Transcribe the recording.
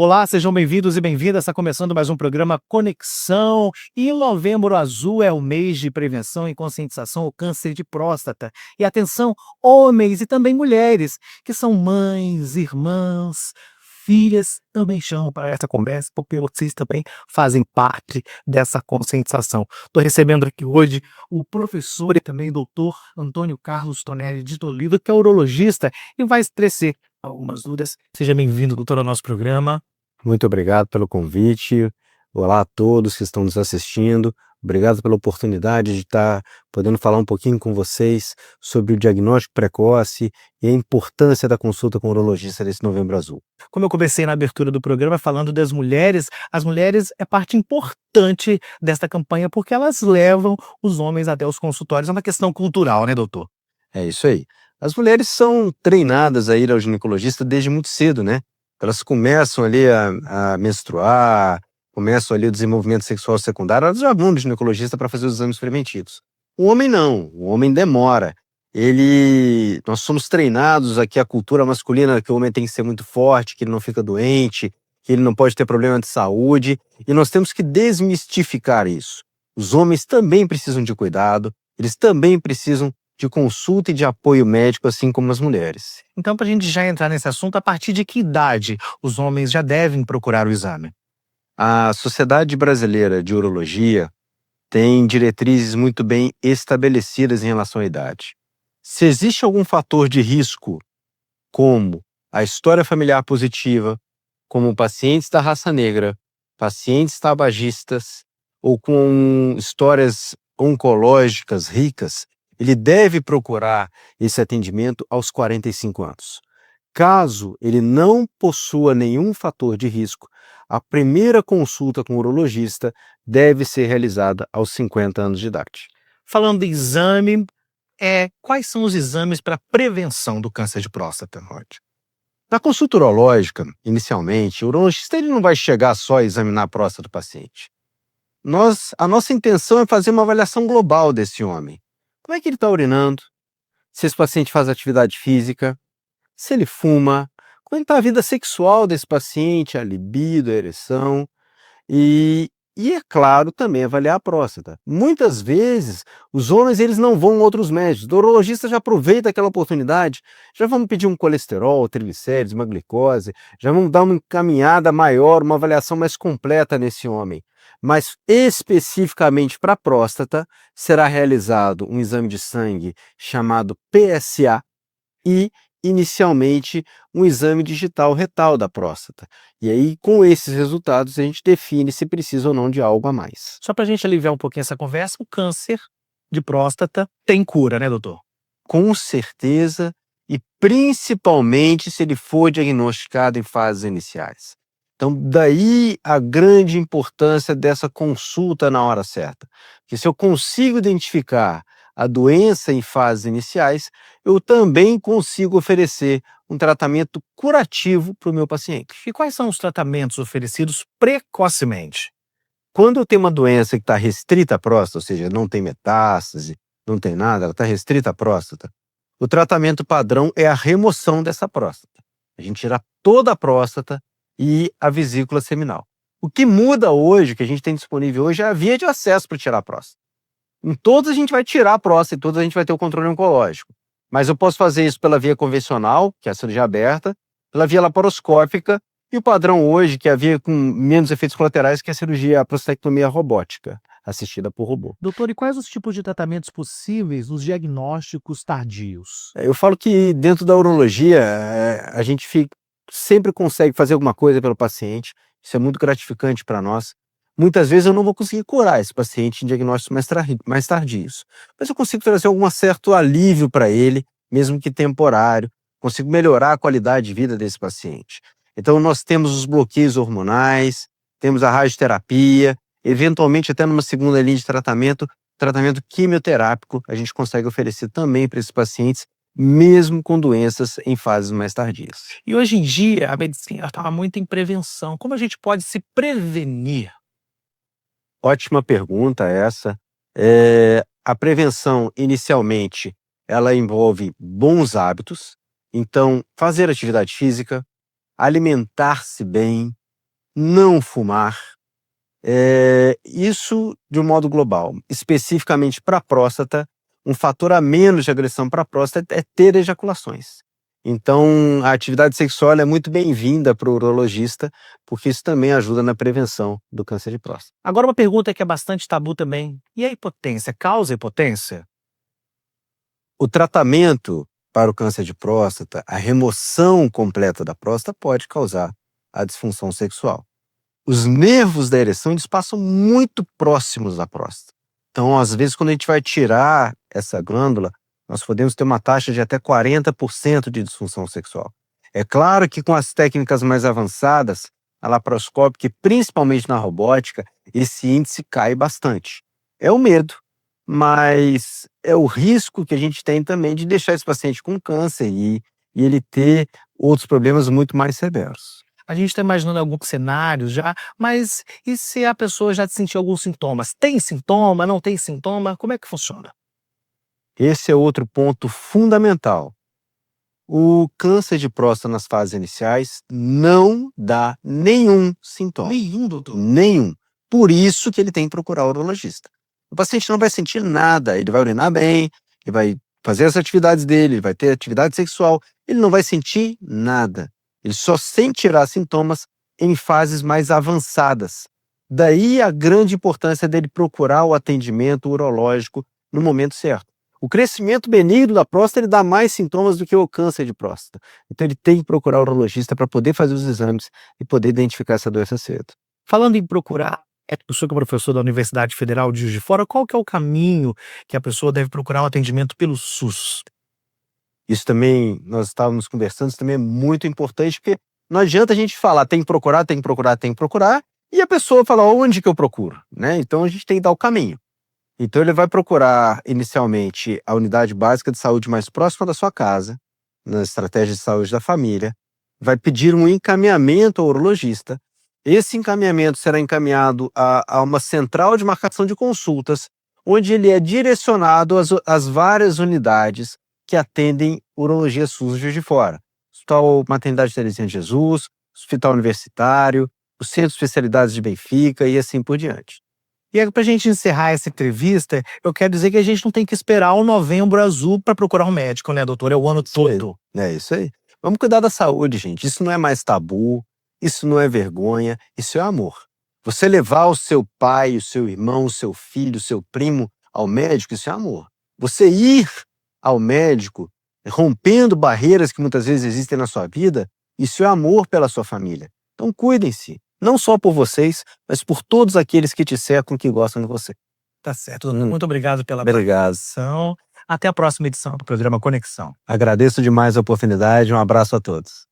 Olá, sejam bem-vindos e bem-vindas. Está começando mais um programa Conexão. E o Novembro Azul é o mês de prevenção e conscientização ao câncer de próstata. E atenção, homens e também mulheres, que são mães, irmãs, filhas, também chamam para essa conversa, porque vocês também fazem parte dessa conscientização. Estou recebendo aqui hoje o professor e também doutor Antônio Carlos Tonelli de Toledo, que é urologista e vai esclarecer algumas dúvidas. Seja bem-vindo, doutor, ao nosso programa. Muito obrigado pelo convite. Olá a todos que estão nos assistindo. Obrigado pela oportunidade de estar podendo falar um pouquinho com vocês sobre o diagnóstico precoce e a importância da consulta com o urologista nesse Novembro Azul. Como eu comecei na abertura do programa falando das mulheres, as mulheres é parte importante desta campanha porque elas levam os homens até os consultórios. É uma questão cultural, né, doutor? É isso aí. As mulheres são treinadas a ir ao ginecologista desde muito cedo, né? Elas começam ali a menstruar, começam ali o desenvolvimento sexual secundário, elas já vão no ginecologista para fazer os exames preventivos. O homem não, o homem demora. Nós somos treinados aqui, a cultura masculina, que o homem tem que ser muito forte, que ele não fica doente, que ele não pode ter problema de saúde, e nós temos que desmistificar isso. Os homens também precisam de cuidado, eles também precisam de consulta e de apoio médico, assim como as mulheres. Então, para a gente já entrar nesse assunto, a partir de que idade os homens já devem procurar o exame? A Sociedade Brasileira de Urologia tem diretrizes muito bem estabelecidas em relação à idade. Se existe algum fator de risco, como a história familiar positiva, como pacientes da raça negra, pacientes tabagistas ou com histórias oncológicas ricas, ele deve procurar esse atendimento aos 45 anos. Caso ele não possua nenhum fator de risco, a primeira consulta com o urologista deve ser realizada aos 50 anos de idade. Falando de exame, quais são os exames para prevenção do câncer de próstata, Rod? Na consulta urológica, inicialmente, o urologista ele não vai chegar só a examinar a próstata do paciente. A nossa intenção é fazer uma avaliação global desse homem. Como é que ele está urinando? Se esse paciente faz atividade física? Se ele fuma? Como está a vida sexual desse paciente, a libido, a ereção? E é claro, também avaliar a próstata. Muitas vezes, os homens eles não vão a outros médicos. O urologista já aproveita aquela oportunidade, já vamos pedir um colesterol, triglicérides, uma glicose, já vamos dar uma encaminhada maior, uma avaliação mais completa nesse homem. Mas especificamente para a próstata, será realizado um exame de sangue chamado PSA e, inicialmente, um exame digital retal da próstata. E aí, com esses resultados, a gente define se precisa ou não de algo a mais. Só para a gente aliviar um pouquinho essa conversa, o câncer de próstata tem cura, né, doutor? Com certeza, e principalmente se ele for diagnosticado em fases iniciais. Então, daí a grande importância dessa consulta na hora certa. Porque se eu consigo identificar a doença em fases iniciais, eu também consigo oferecer um tratamento curativo para o meu paciente. E quais são os tratamentos oferecidos precocemente? Quando eu tenho uma doença que está restrita à próstata, ou seja, não tem metástase, não tem nada, ela está restrita à próstata, o tratamento padrão é a remoção dessa próstata. A gente tira toda a próstata e a vesícula seminal. O que muda hoje, que a gente tem disponível hoje, é a via de acesso para tirar a próstata. Em todas a gente vai tirar a próstata, em todas a gente vai ter o controle oncológico. Mas eu posso fazer isso pela via convencional, que é a cirurgia aberta, pela via laparoscópica, e o padrão hoje, que é a via com menos efeitos colaterais, que é a cirurgia, a prostatectomia robótica, assistida por robô. Doutor, e quais os tipos de tratamentos possíveis nos diagnósticos tardios? Eu falo que dentro da urologia, a gente sempre consegue fazer alguma coisa pelo paciente, isso é muito gratificante para nós. Muitas vezes eu não vou conseguir curar esse paciente em diagnósticos mais tardios, mas eu consigo trazer algum certo alívio para ele, mesmo que temporário, consigo melhorar a qualidade de vida desse paciente. Então nós temos os bloqueios hormonais, temos a radioterapia, eventualmente até numa segunda linha de tratamento quimioterápico, a gente consegue oferecer também para esses pacientes, mesmo com doenças em fases mais tardias. E hoje em dia a medicina está muito em prevenção. Como a gente pode se prevenir? Ótima pergunta essa. A prevenção, inicialmente, ela envolve bons hábitos. Então, fazer atividade física, alimentar-se bem, não fumar. Isso de um modo global. Especificamente para a próstata, um fator a menos de agressão para a próstata é ter ejaculações. Então, a atividade sexual é muito bem-vinda para o urologista, porque isso também ajuda na prevenção do câncer de próstata. Agora uma pergunta que é bastante tabu também. E a impotência? Causa impotência? O tratamento para o câncer de próstata, a remoção completa da próstata pode causar a disfunção sexual. Os nervos da ereção, eles passam muito próximos da próstata. Então, às vezes, quando a gente vai tirar essa glândula, nós podemos ter uma taxa de até 40% de disfunção sexual. É claro que com as técnicas mais avançadas, a laparoscópica e principalmente na robótica, esse índice cai bastante. É o medo, mas é o risco que a gente tem também de deixar esse paciente com câncer e ele ter outros problemas muito mais severos. A gente está imaginando alguns cenários já, mas e se a pessoa já sentiu alguns sintomas? Tem sintoma, não tem sintoma? Como é que funciona? Esse é outro ponto fundamental. O câncer de próstata nas fases iniciais não dá nenhum sintoma. Nenhum, doutor. Nenhum. Por isso que ele tem que procurar o urologista. O paciente não vai sentir nada, ele vai urinar bem, ele vai fazer as atividades dele, ele vai ter atividade sexual, ele não vai sentir nada. Ele só sentirá sintomas em fases mais avançadas. Daí a grande importância dele procurar o atendimento urológico no momento certo. O crescimento benigno da próstata ele dá mais sintomas do que o câncer de próstata. Então ele tem que procurar o urologista para poder fazer os exames e poder identificar essa doença cedo. Falando em procurar, o senhor que é professor da Universidade Federal de Juiz de Fora, qual que é o caminho que a pessoa deve procurar um atendimento pelo SUS? Isso também, nós estávamos conversando, isso também é muito importante, porque não adianta a gente falar tem que procurar, tem que procurar, tem que procurar, e a pessoa fala onde que eu procuro, né? Então a gente tem que dar o caminho. Então ele vai procurar inicialmente a unidade básica de saúde mais próxima da sua casa, na estratégia de saúde da família, vai pedir um encaminhamento ao urologista. Esse encaminhamento será encaminhado a uma central de marcação de consultas, onde ele é direcionado às várias unidades que atendem urologia SUS de Juiz de Fora. Hospital Maternidade Terezinha de Jesus, Hospital Universitário, o Centro de Especialidades de Benfica e assim por diante. E para a gente encerrar essa entrevista, eu quero dizer que a gente não tem que esperar o Novembro Azul para procurar um médico, né, doutor? É o ano todo. É isso aí. Vamos cuidar da saúde, gente. Isso não é mais tabu, isso não é vergonha, isso é amor. Você levar o seu pai, o seu irmão, o seu filho, o seu primo ao médico, isso é amor. Você ir ao médico, rompendo barreiras que muitas vezes existem na sua vida, isso é amor pela sua família. Então cuidem-se. Não só por vocês, mas por todos aqueles que te cercam, que gostam de você. Tá certo, doutor. Muito obrigado pela Obrigado. participação. Até a próxima edição do programa Conexão. Agradeço demais a oportunidade. Um abraço a todos.